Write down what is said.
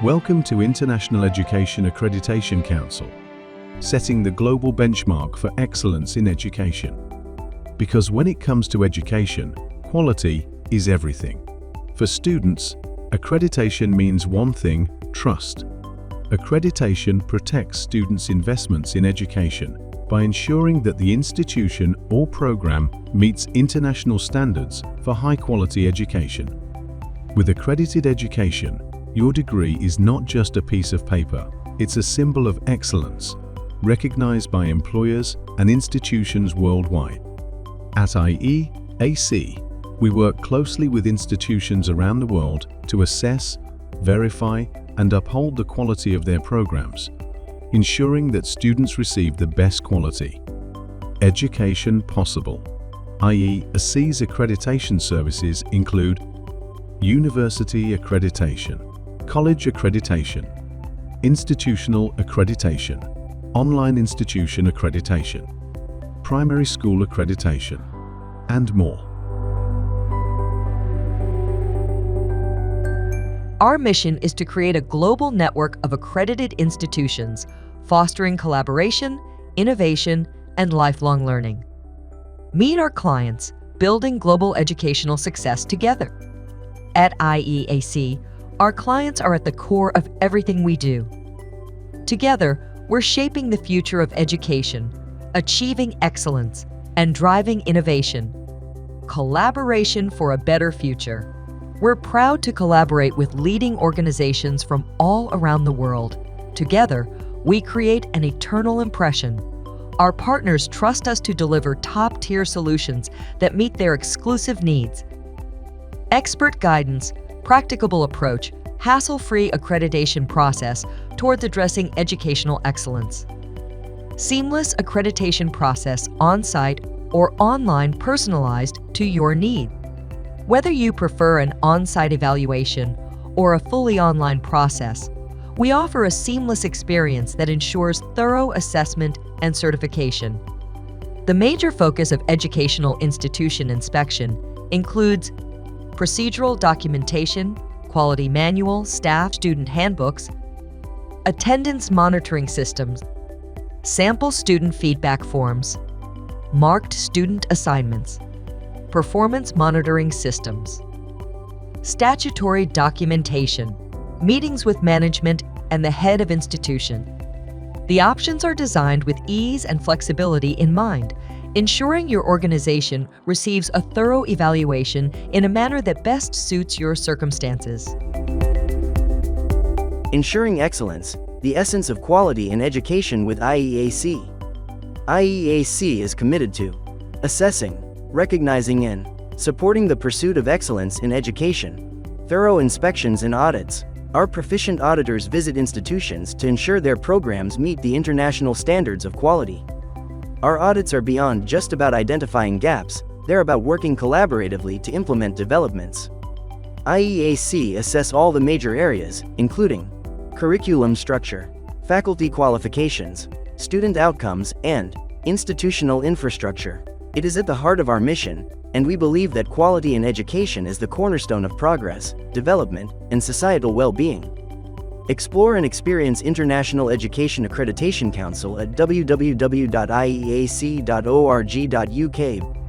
Welcome to International Education Accreditation Council, setting the global benchmark for excellence in education. Because when it comes to education, quality is everything. For students, accreditation means one thing: trust. Accreditation protects students' investments in education by ensuring that the institution or program meets international standards for high-quality education. With accredited education, your degree is not just a piece of paper, it's a symbol of excellence, recognized by employers and institutions worldwide. At IEAC, we work closely with institutions around the world to assess, verify, and uphold the quality of their programs, ensuring that students receive the best quality. Education possible. IEAC's accreditation services include University Accreditation, College Accreditation, Institutional Accreditation, Online Institution Accreditation, Primary School Accreditation, and more. Our mission is to create a global network of accredited institutions, fostering collaboration, innovation, and lifelong learning. Meet our clients, building global educational success together. At IEAC, our clients are at the core of everything we do. Together, we're shaping the future of education, achieving excellence, and driving innovation. Collaboration for a better future. We're proud to collaborate with leading organizations from all around the world. Together, we create an eternal impression. Our partners trust us to deliver top-tier solutions that meet their exclusive needs. Expert guidance, practicable approach, hassle-free accreditation process towards addressing educational excellence. Seamless accreditation process on-site or online, personalized to your need. Whether you prefer an on-site evaluation or a fully online process, we offer a seamless experience that ensures thorough assessment and certification. The major focus of educational institution inspection includes procedural documentation, quality manual, staff student handbooks, attendance monitoring systems, sample student feedback forms, marked student assignments, performance monitoring systems, statutory documentation, meetings with management and the head of institution. The options are designed with ease and flexibility in mind, ensuring your organization receives a thorough evaluation in a manner that best suits your circumstances. Ensuring excellence, the essence of quality in education with IEAC. IEAC is committed to assessing, recognizing and supporting the pursuit of excellence in education. Thorough inspections and audits. Our proficient auditors visit institutions to ensure their programs meet the international standards of quality. Our audits are beyond just about identifying gaps, they're about working collaboratively to implement developments. IEAC assess all the major areas, including curriculum structure, faculty qualifications, student outcomes, and institutional infrastructure. It is at the heart of our mission, and we believe that quality in education is the cornerstone of progress, development, and societal well-being. Explore and experience International Education Accreditation Council at www.ieac.org.uk.